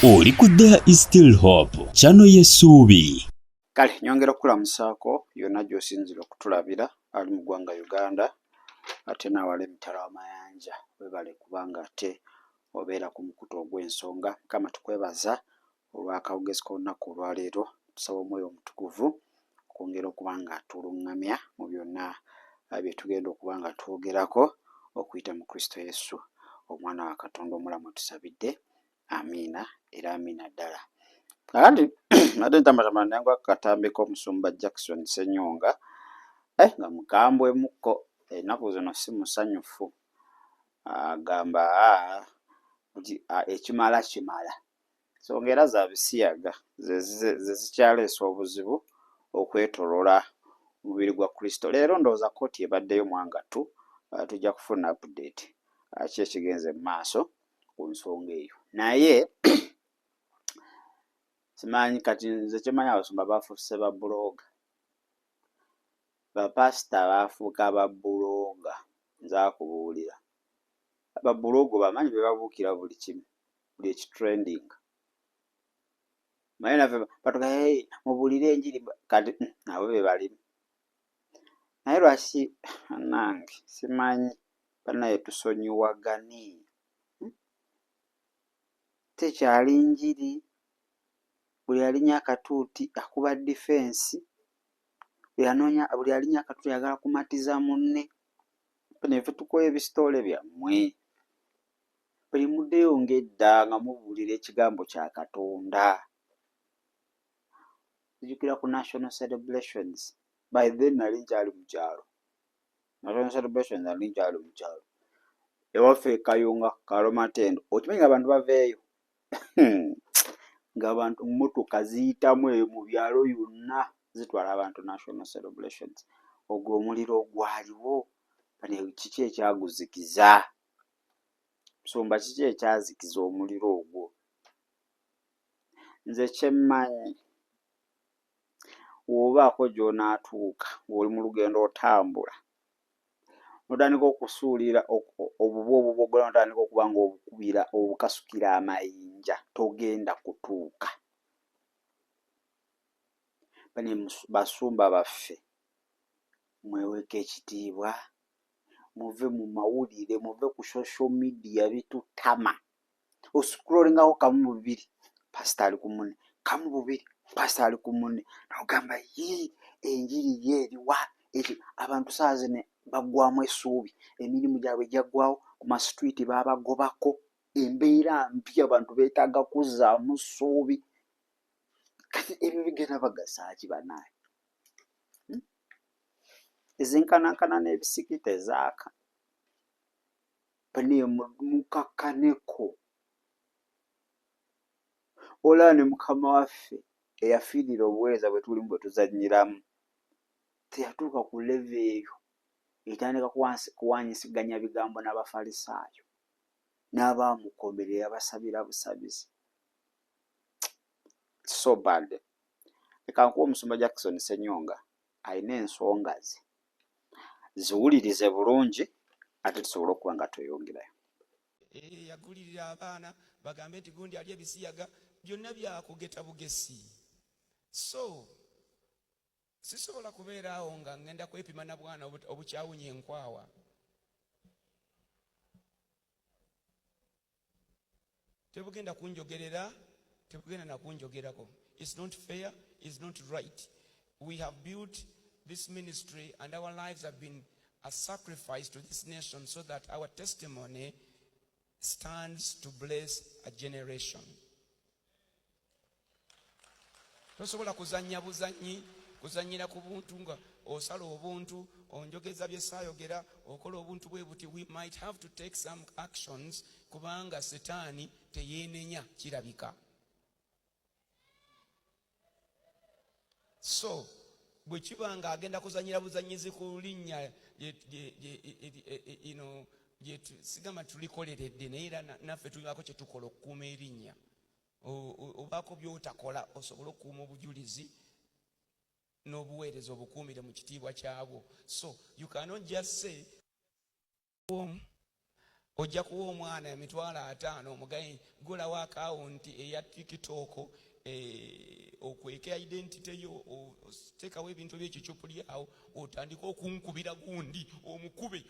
Oli ku There is Still Hope, channel y'essuubi. Kale nyongera okulamusaako yonna gy'osinzira okutulabira ali mu ggwanga Uganda ate n'awala emitala w'amayanja webale kubanga ate obeera ku mukutu ogw'ensonga. Mukama tukwebaza olw'akawugezi k'olunaku olwaleero, tusaba omwoyo omutukuvu okwongera okuba nga atuluŋŋamya mu byonna bye tugenda okuba nga twogerako okuyita mu Kristo Yesu omwana wa Katonda omulamu tusabidde. Amiina era amiina ddala. Kakati ate ntambatambala naye nga katambiko Omusumba Jackson Ssenyonga nga mukambwemukko ennaku zino si musanyufu. Agamba ekimala kimala. So ng'era za bisiyaga ze zikyaleesa obuzibu okwetolola omubiri gwa Kristo. Leero ndowooza kkooti ebaddeyo mwangatu, tujja kufuna update ki ekigenze mu maaso ku nsonga eyo. Naye simanyi kati nze kimanyi abasumba baafuuse ba bbulooga, bapasita baafuuka ba bbulooga. Nze akubuulira ba bbulooga bamanyi be babuukira buli kimu, buli ekitrending. Naye naffe batuga mubuulire enjiri kati nabo be balimu. Naye lwaki nange simanyi banaye tusonyiwagane, tekyali njiri. Buli alinya akatuuti akuba defense, buli alinya akatuuti ayagala kumatiza munne. Neffe tukola ebisitoole byammwe, buli muddeyo ng'edda nga mubuulira ekigambo kya Katonda. Tujjukira ku national celebrations, by then nali nkyali mu kyalo. National celebrations nali nkyali mu kyalo ewaffe Kayunga Kalomatendo. Okimanyi ng'abantu baveeyo ng'abantu mmotoka ziyitamu eyo mu byalo yonna zitwala abantu national celebrations. Ogwo omuliro ogwaliwo, kiki ekyaguzikiza? Nsumba kiki ekyazikiza omuliro ogwo? Nze kyemmanyi, bw'obaako gy'onaatuuka ng'oli mu lugendo otambula, notandika okusuulira obubu obuboggola, notandika okuba ng'obukubira obukasukira amayinja, togenda kutuuka. Basumba baffe mweweke ekitiibwa, muve mu mawulire, muve ku social media bitutama. Oscrollingako kamu bubiri, pasita ali ku munne, kamu bubiri, pasita ali ku munne, n'ogamba enjiri ye eriwa? Abantu saa zino baggwamu essuubi, emirimu gyabwe gyaggwawo, ku masitwiti baabagobako, embeera mbi, abantu beetaaga kuzzaamu ssuubi. Kati ebyo bigenda bagasa ki banaye? Ezenkanankana n'ebisiki tezaaka. Banaye mukakkaneko. Olaba ne Mukama waffe eyafiirira obuweereza bwe tulimu bwe tuzannyiramu, teyatuuka ku leve eyo etandika kuwaanyisiganya bigambo n'Abafalisaayo n'abaamukomerera basabira busabizi. So bad. Leka nkuwe Omusumba Jackson Ssenyonga alina ensonga ze, ziwulirize bulungi ate tusobole okuba nga tweyongerayo. Yagulirira abaana bagambe nti gundi ali ebisiyaga, byonna byakugeta bugesi. So sisobola kubeera awo nga ngenda kwepima na bwana obukyawunya enkwawa. Tebugenda kunjogerera, tebugenda na kunjogerako. It's not fair, it's not right. We have built this ministry and our lives have been a sacrifice to this nation so that our testimony stands to bless a generation. Tosobola kuzannya buzannyi, kuzannyira ku buntu nga osala obuntu, onjogeza bye saayogera, okola obuntu bwe buti. We might have to take some actions kubanga setaani teyeenenya kirabika. So bwe kiba nga agenda kuzannyira buzannyizi ku linnya sigamba tulikoleredde, naye era naffe tulibako kye tukola okukuuma erinnya. Obaako by'otakola osobole okukuuma obujulizi n'obuweereza obukuumire mu kitiibwa kyabwo. So you cannot just say ojja kuwa omwana emitwalo 5 omugaye gulawo akawunti eya TikTok okweka identity yo otekawo ebintu by'ekicupu lyawo otandika okunkubira gundi omukube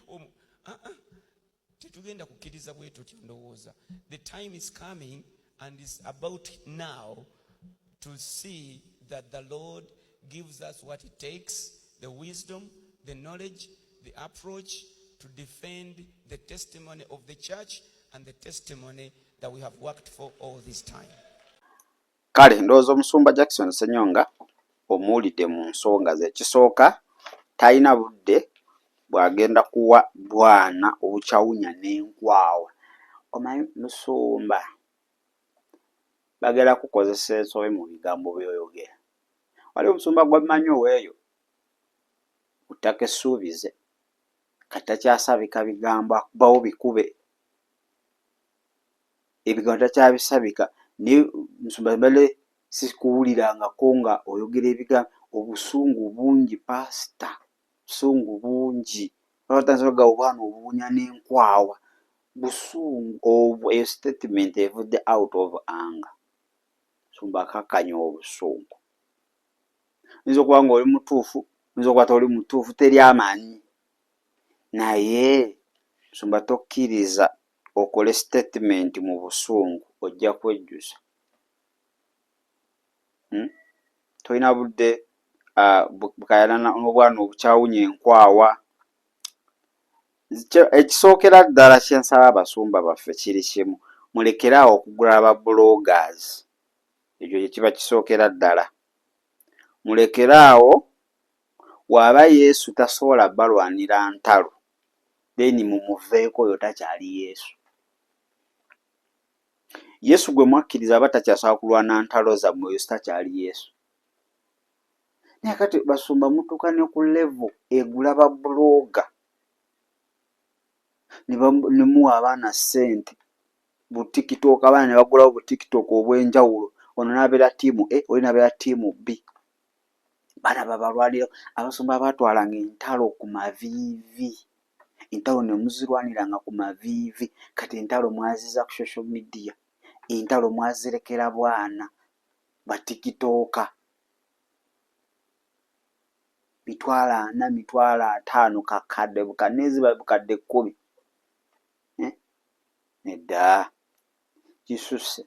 tetugenda kukkiriza bwe tutyo ndowooza. The time is coming and is about now to see that the Lord gives us what it takes, the wisdom, the knowledge, the approach to defend the testimony of the church and the testimony that we have worked for all this time. Kale ndowooza omusumba Jackson Ssenyonga omuwulidde mu nsonga ze. Ekisooka talina budde bw'agenda kuwa bwana obukyawunya n'enkwawa. Omanyi musumba bagenda kukozesa ensobi mu bigambo by'oyogera. Wali omusumba gw'amanyi oweeyo utake essuubize katakyasabika bigambo akubawo bikube ebigambo takyabisabika ne musumba mbale sikuwulirangako nga oyogera ebigambo obusungu bungi pasita busungu bungi batansoga obwana obuwunya n'enkwawa busungu of a statement evudde out of anger. Musumba akakanya obusungu nzo okuba nga oli mutuufu nzo okuba toli mutuufu teri amanyi naye musumba tokkiriza okole statement mu busungu ojja kwejjusa. Tolina budde bukayana n'obwana obukyawunya enkwawa. Ekisookera ddala kyensaba abasumba baffe kiri kimu, mulekeraawo okugula aba bloggers. Ekyo kye kiba kisookera ddala. Mulekeraawo waba Yesu tasobola balwanira ntalo then mumuveeko oyo takyali Yesu. Yesu gwe mwakkiriza aba takyasobola kulwana ntalo zammwe Yesu takyali Yesu. Naye kati basumba mutuuka ne ku level egula ba blogger ne muwa abaana ssente bu TikTok, abaana ne bagulawo bu TikTok obw'enjawulo. Ono n'abeera ttiimu A, oli n'abeera ttiimu B. Baana babalwanira. Abasumba batwalanga entalo ku maviivi. Entalo ne muzirwaniranga ku maviivi. Kati entalo mwaziza ku social media. Entalo mwazirekera bwana ba TikTok. Mitwalo 4, mitwalo 5 kakadde bukanezi bukadde 10. Nedda kisusse.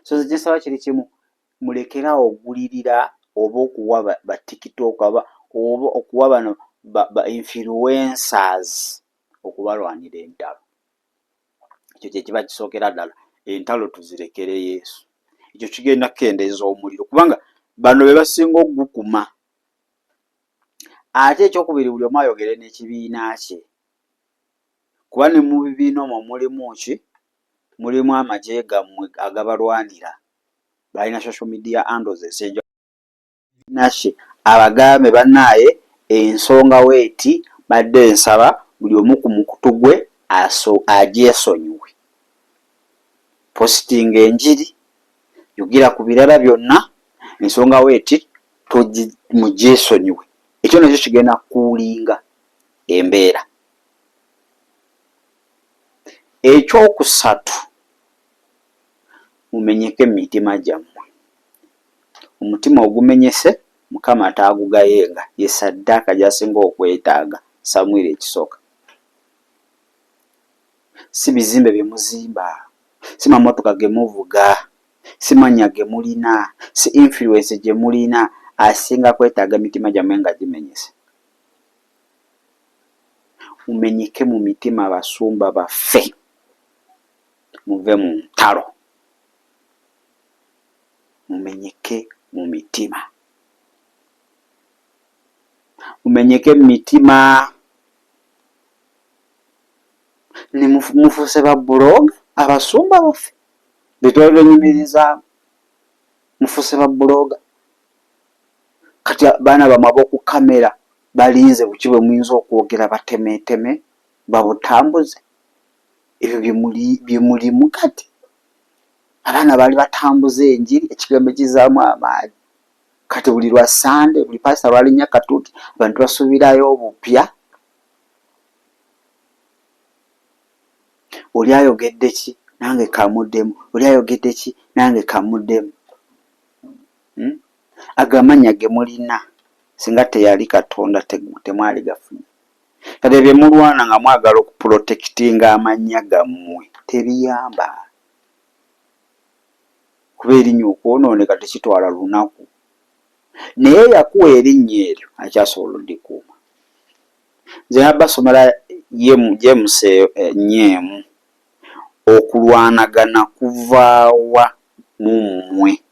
So kyensaba kiri kimu, mulekerawo ogulirira oba okuwa ba TikTok oba okuwa bano ba influencers okubalwanira entalo. Ekyo kye kiba kisookera ddala. Entalo tuzirekere Yesu. Ekyo kigenda kukendeeza omuliro kubanga bano be basinga okugukuma. Ate ekyokubiri buli omu ayogere n'ekibiina kye. Kuba ne mu bibiina omwo mulimu ki? Mulimu amagye gammwe agabalwanira. Balina social media handles ezenjo nashe abagambe bannaaye ensonga weeti badde nsaba buli omu ku mukutu gwe agyesonyiwe. Posting enjiri yugira ku birala byonna ensonga weeti mugyesonyiwe. Ekyo nakyo kigenda kuulinga embeera. Ekyokusatu, mumenyeke emitima gyammwe. Omutima ogumenyese Mukama ataagugayenga ye ssaddaaka gy'asinga okwetaaga. Samwiri ekisooka. Si bizimbe bye muzimba, si mamotoka ge muvuga, si mannya ge mulina, si influence gye mulina, asinga kwetaaga emitima gyammwe nga gimenyese. Mumenyeke mu mitima abasumba baffe. Muve mu ntalo. Mumenyeke mu mitima. Mumenyeke mu mitima. Ne mufuuse ba blog abasumba baffe. Betwalira enyumiriza. Mufuuse ba blog. Kati baana bamwe ab'oku kamera balinze buki bwe muyinza okwogera batemeeteme babutambuze. Ebyo bye mulimu kati. Abaana bali batambuza enjiri ekigambo ekizaamu amaanyi. Kati buli lwa Sande, buli pasita lwalinnya katuuti, abantu basuubirayo obupya. oli ayogedde ki nange kamuddemu, oli ayogedde ki nange kamuddemu. Agamanya ge mulina singa teyali Katonda temwali gafunye. Kale bye mulwana nga mwagala okuprotectinga amanya gammwe tebiyamba. Kuba erinnya okwonooneka tekitwala lunaku. Naye yakuwa erinnya eryo akyasobola oddikuuma. Nze nabasomera James nyeemu okulwanagana kuvaawa mu mmwe.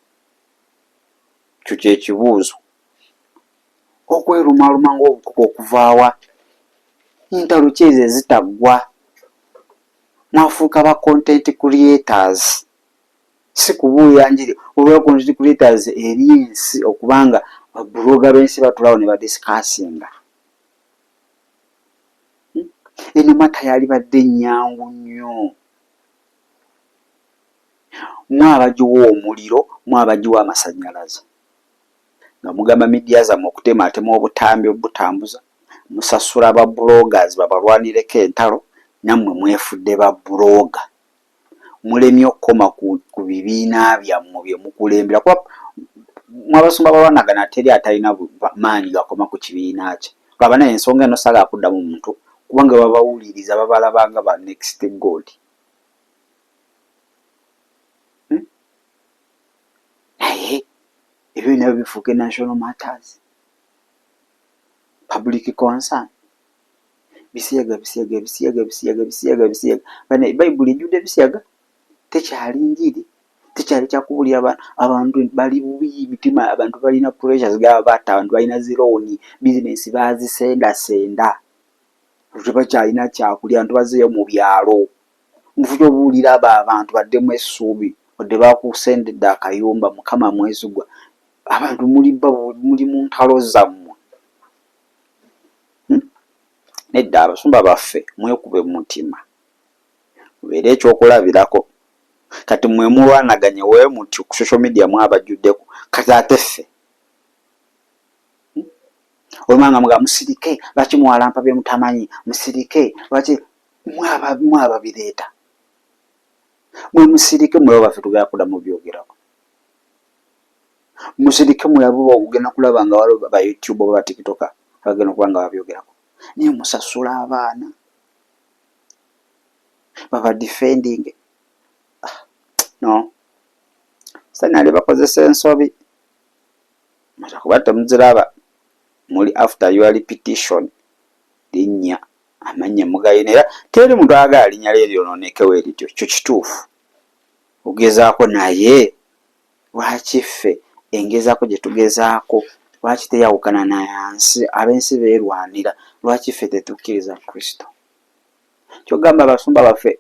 Kyo kye kibuuzo. Okwerumaluma ng'obukuku okuvaawa. Entalo ki ezo ezitaggwa? Mwafuuka ba content creators. Si kubuulira njiri olwa content creators eri ensi okubanga babuloga b'ensi batulawo ne badisikasinga. Enumata yali badde nnyangu nnyo. Mwabagiwa omuliro, mwabagiwa amasannyalaze. Nga mugamba midiya zammwe okutematema obutambi obutambuza, musasula ba bloggers babalwanireko entalo, nammwe mwefudde ba blogger. Mulemye okukoma ku bibiina byammwe bye mukulembera. Kuba mwabasumba balwanagana teri atalina maanyi gakoma ku kibiina kye. Laba naye ensonga eno sala akuddamu muntu kubanga babawuliriza babalabanga ba next god. Naye ebyo bino bifuuke national matters, public concern. Bisiyaga. Bane Bayibuli ejjudde bisiyaga. Tekyali njiri, tekyali kyakubulira abantu bali bubi mitima, abantu balina pressures gaba batta, abantu balina zirooni, business bazisendasenda. Tebakyalina kyakulya, abantu bazeeyo mu byalo. Mufuja obuwulira abo abantu baddemu essuubi odde bakusendedde akayumba Mukama mwezigwa. Abantu muli mu ntalo zammwe. Nedda abasumba baffe mwekube mu mutima. Mubeere ekyokulabirako. Kati mwe mulwanaganye wewe muti ku social media mwabajjuddeko. Kati ate ffe. Olumanga muga musirike lwaki mwalampa bye mutamanyi, musirike lwaki mwababireeta. Mwe musirike mwe baffe tugenda kuddamu byogerako. Musirike mulabo okugenda kulaba nga waliwo ba YouTube oba TikTok bagenda okuba nga babyogerako. Naye musasula abaana baba defending. No. Sanali bakozesa ensobi. Kuba temuziraba muli after your repetition. Linnya amanya mugayina era teri muntu agala linnya lye lyonoonekewo erityo. Kyo kituufu. Ogezaako naye lwaki ffe engezaako gye tugezaako lwaki teyawukana na yansi ab'ensi beerwanira lwaki ffe tetukkiriza Kristo. Kyogamba abasumba baffe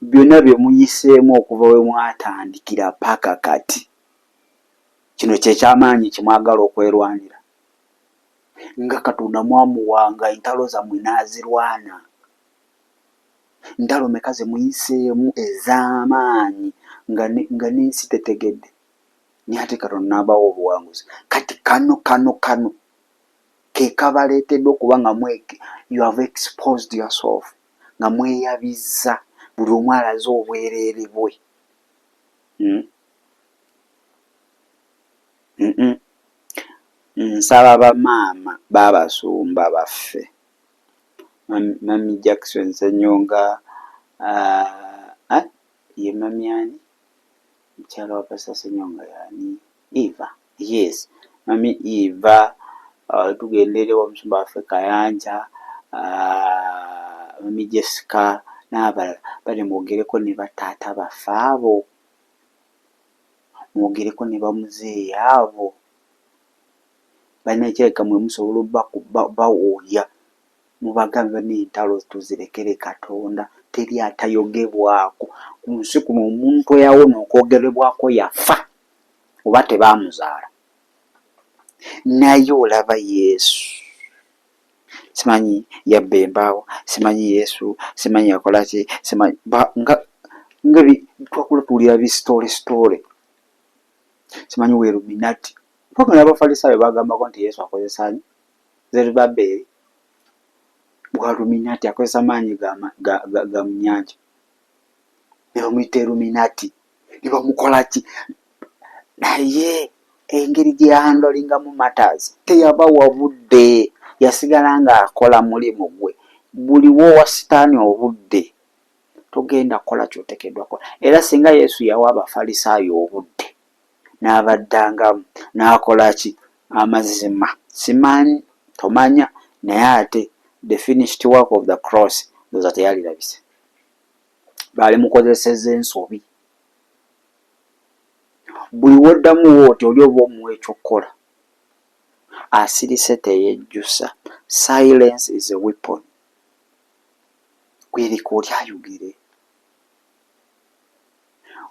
byonna bye muyiseemu okuva we mwatandikira paka kati. Kino kye kyamaanyi kimwagala okwerwanira. Nga Katonda mwamuwanga entalo zammwe n'azirwana. Ntalo meka ze muyiseemu ez'amaanyi nga n'ensi tetegedde. Naye ate Katonda n'abawa obuwanguzi. Kati kano ke kabaleetedde okuba nga you have exposed yourself. Nga mweyabizza buli omu alaze obwereere bwe. Nsaba bamaama babasumba baffe. Mami Jackson Senyonga ye mami ani? Mukyala wa Pastor Senyonga yani? Eva. Yes. Mami Eva tugendere wa musumba waffe Kayanja, Mami Jessica n'abalala bali mwogereko ne bataata baffe abo. Mwogereko ne bamuzeeyi abo. Balina ekyeka mwe musobola bawooya. Mubagambe n'entalo tuzirekere Katonda. Teri atayogebwako. Ku nsi kuno omuntu eyawona okwogerebwako yafa. Oba tebaamuzaala. Naye olaba Yesu. Simanyi yabba embaawo. Simanyi Yesu. Simanyi yakola ki. Simanyi nga twakula tuwulira bisitole. Simanyi Weeruminati. Paka n'Abafalisaayo bagambako nti Yesu akozesa Zerubbaberi. Weeruminati akozesa maanyi ga mu nnyanja. ne bamuyita Illuminati ne bamukola ki, naye engeri gye yahandolingamu matters teyabawa budde, yasigala ng'akola mulimu gwe. Buli w'owa sitaani obudde togenda kukola ky'oteekeddwa kola. Era singa Yesu yawa Abafalisaayo obudde n'abaddangamu n'akola ki, amazima simanyi tomanya, naye ate the finished work of the cross ndoza teyalirabise, baali mukozesezza ensobi. Buli woddamu wooti oli oba omuwa ekyokukola, asirise teyejjusa. Silence is a weapon. Kwirika oli ayogere.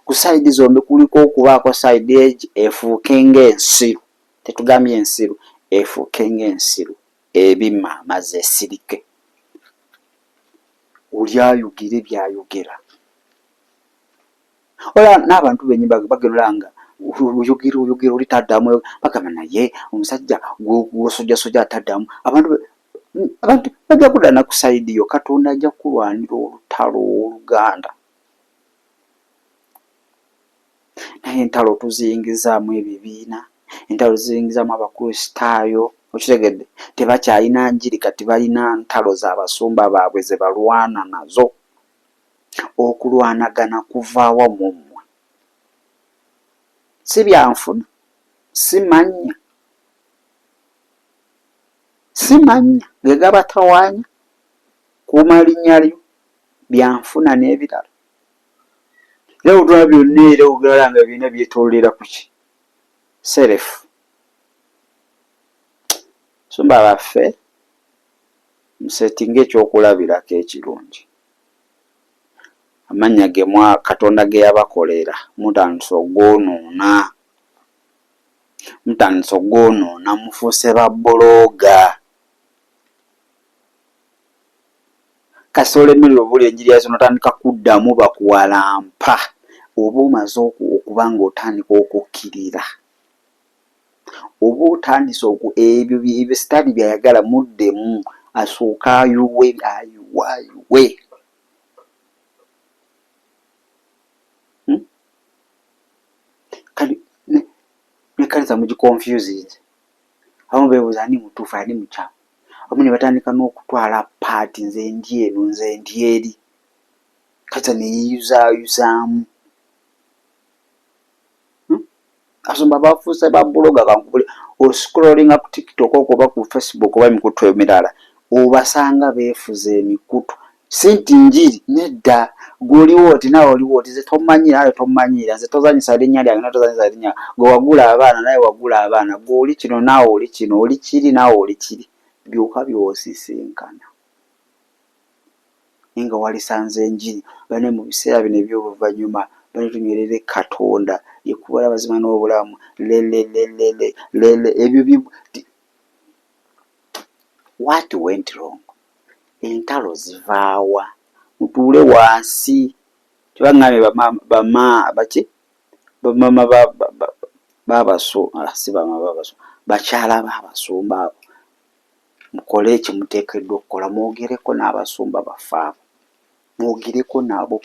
Ku sayidi zombi kuliko okubaako sayidi egi efuuke ng'ensiru, tetugambye ensiru, efuuke ng'ensiru ebima maze esirike. Oli ayogere byayogera. Ola n'abantu benyi bagerera nga oyogera oli taddamu, bagamba naye omusajja gw'osojjasojja ataddamu. Abantu bajja kudda na ku sayidi yo, Katonda ajja kulwanira olutalo oluganda. Naye entalo tuziyingizaamu ebibiina, entalo tuziyingizaamu abakristaayo, okitegedde, tebakyalina njiri kati balina ntalo z'abasumba baabwe ze balwana nazo. Okulwanagana kuvaawa mu mmwe, si byanfuna, simanya ge gabatawaanya, kuuma linnya lyo, byanfuna n'ebirala. Era otula byonna era ogala nga byonna byetoolera ku ki? Serefu. Sumba baffe museetinga ekyokulabirako ekirungi. Amannya ge Katonda ge yabakolera mutandise ogwonoona, mufuuse babbulooga. Kasoola emiriro buli enjiri yazo n'otandika kuddamu bakuwalampa, oba omaze okuba ng'otandika okukkirira, oba otandise ebyo sitaani byayagala muddemu, asooke ayuwe. Nekkanisa mugikonfusinze. Abamu beebuuza ani mutuufu ani mukyamu. Abamu ne batandika n'okutwala paati, nze ndi eno nze ndi eri. Kati ne yeeyuzaayuzaamu. Asomba bafuuse ba buloga kankubule, oscrollinga ku TikTok oba ku Facebook oba emikutu emirala, obasanga beefuza emikutu. Si nti njiri nedda, gw'oliwo oti nawe oliwo oti, ze tomanyira nawe tomanyira, nze tozanyisa linnya lyange nawe tozanyisa linnya, gwe wagula abaana nawe wagula abaana, gwe oli kino naawe oli kino, oli kiri naawe oli kiri, byokka by'osisinkana. Nga walisanze enjiri bane mu biseera bino eby'oluvannyuma banitunywerere Katonda yekubala abazima n'obulamu lele ebyo what went wrong? Entalo zivaawa, mutuule wansi. Kyebaŋŋambye bamama babasumba, si bamama babasumba, bakyala babasumba abo, mukole ekyo muteekeddwa okukola, mwogereko n'abasumba baffe abo, mwogereko nabo.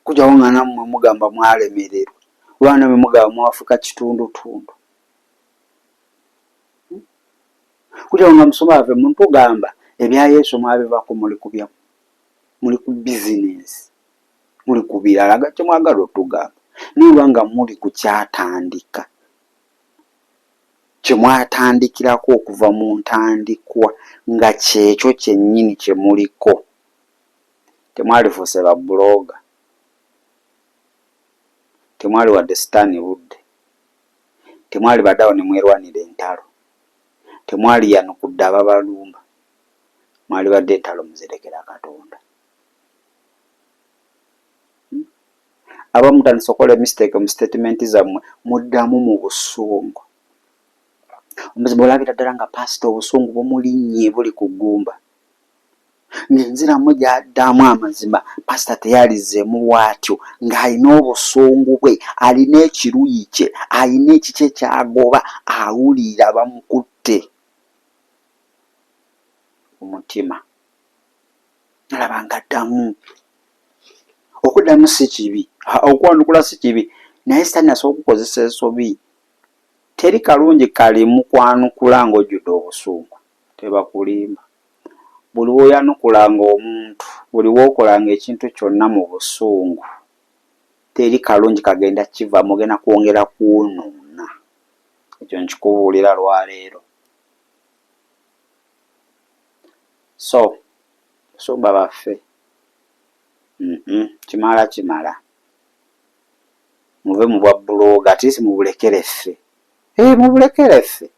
Kujjawo nga nammwe mugamba mwalemererwa, lwana mwe mugamba mwafuuka kitundutundu. Kujjawo nga musumba waffe mutugamba ebya Yesu mwabivako, muli ku bizinensi, muli ku birala nga kyemwagala otugamba, niba nga muli ku kyatandika, kyemwatandikirako okuva mu ntandikwa, nga kyekyo kyennyini kye muliko. Temwalifuuse ba bulooga, temwali wadde sitaani budde, temwali baddawo ne mwerwanira entalo, temwali yanukudde ababalumba, mwali badde entalo muzirekera Katonda. Abamu mutandise okukola mistake mu statement zammwe, muddamu mu busungu. Omuzima olabira ddala nga pasita obusungu bumulinnye buli ku ggumba, ng'enziramu gy'addamu amazima pasita teyalizeemu bw'atyo, ng'alina obusungu bwe, alina ekiruyi kye, alina ekikye kyagoba, awulira bamukutte umutima. nalaba nga ddamu. Okuddamu si kibi, okwanukula si kibi, naye sitannasa okukozesa ensobi. Teri kalungi kalimu kwanukula ng'ojjudde obusungu, tebakulimba. Buli woyanukulanga omuntu, buli wookolanga ekintu kyonna mu busungu, teri kalungi kagenda kiva mugenda kwongera kwonoona. Ekyo nkikubuulira lwaleero. So basumba baffe, kimala muve mu bwa buloga, ate si mubulekere ffe. Mubulekere ffe.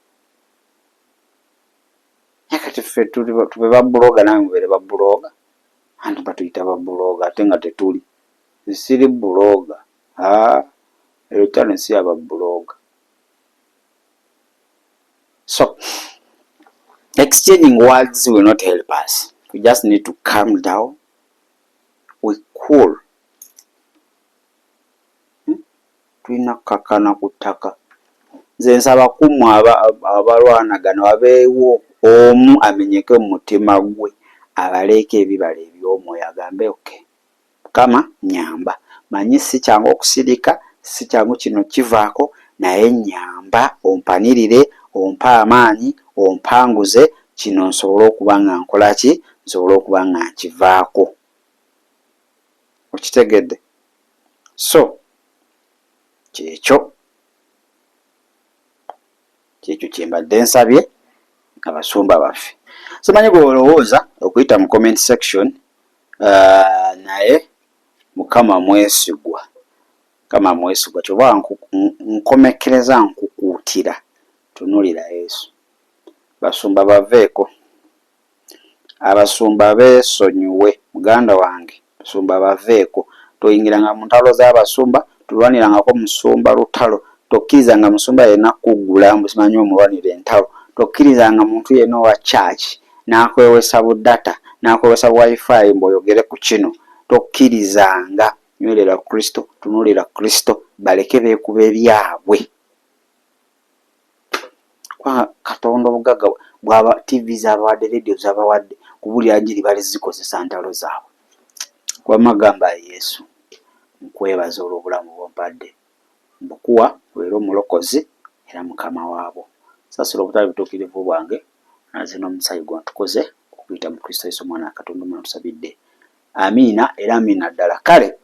Kati ffe tube ba buloga, nawe mubeere ba buloga. Anti batuyita ba buloga ate nga tetuli. Siri buloga. Ero kyano si aba buloga. So exchanging words will not help us. We just need to calm down. We cool. Tulina kakana kutaka. Nze nsaba kummwe abalwanagana wabeewo omu amenyeke mu mutima gwe abaleeka ebibala eby'omwoyo agambe okay, Mukama nyamba. Manyi si kyangu okusirika, si kyangu kino kivaako, naye nyamba, ompanirire, ompa amaanyi, ompanguze, kino nsobole okuba nga nkola ki? Nsobole okuba nga nkivaako. Okitegedde? So kyekyo kye mbadde nsabye abasumba baffe. Simanyi gw'olowooza okuyita mu comment section, naye Mukama mwesigwa. Mukama mwesigwa kyoba nkomekereza nkukuutira. Tunuulira Yesu. Basumba baveeko. Abasumba beesonyiwe, muganda wange. Basumba baveeko. Toyingiranga mu ntalo z'abasumba, tulwanirangako musumba lutalo. Tokkirizanga musumba yenna kuggula mbu simanyi omulwanira entalo. Tokkirizanga muntu yenna wa church n'akwewesa budata, n'akwewesa wifi mb'oyogere ku kino. Tokkirizanga. Nywerera Kristo, tunuulira Kristo, baleke beekuba ebyabwe. Kwa Katonda obugagga bw'aba TV z'abawadde, radio z'abawadde, kubuulira njiri bali zikozesa ntalo zaabwe. Kwa magamba Yesu, nkwebaza olw'obulamu bw'ompadde. Mbukuwa weero omulokozi era mukama waabo. Sasula obutali butuukirivu bwange, naze n'omusayi gw'ontukoze okuyita mu Kristo Yesu omwana wa Katonda omwana tusabidde. Amiina era amiina ddala. Kale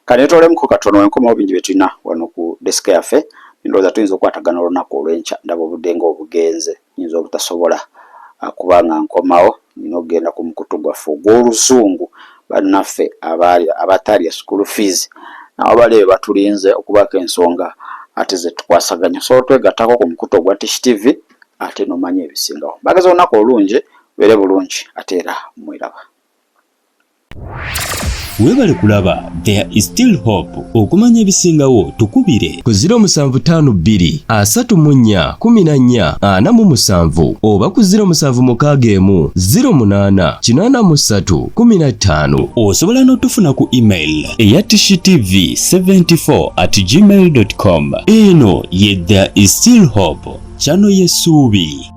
kanetoolemuko katono enkomawo bingi bye tulina wano ku desk yaffe. Ndowooza tuyinza okukwatagana olunaku olw'enkya, ndaba obudde ng'obugenze, nyinza obutasobola kuba nga nkomawo. Nina okugenda ku mukutu gwaffe ogw'oluzungu, bannaffe abatalya school fees nabo bali batulinze okubaako ensonga ate ze tukwasaganya. So twegattako ku mukutu ogwa Tish TV ate nomanya ebisingawo. Mbagaza olunaku olungi, beere bulungi ate era mweraba. Webale kulaba There is Still Hope. Okumanya ebisingawo tukubire ku 0752 34 14 47 oba ku 0761 08 83 15. Osobola n'otufuna ku email eya tishtv74@gmail.com. Eno ye There is Still Hope, channel y'essuubi.